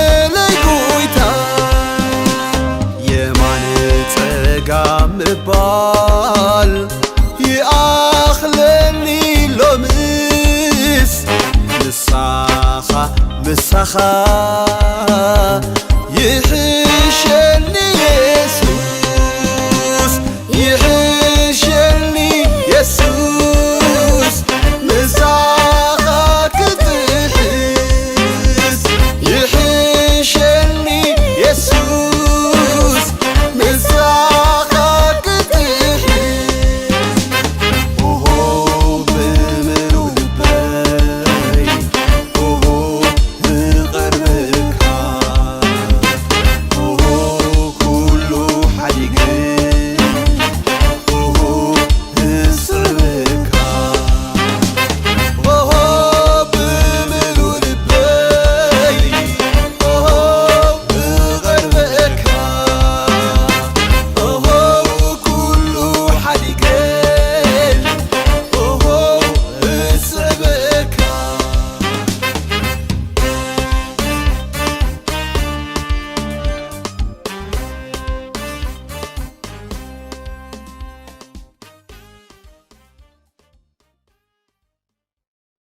لخا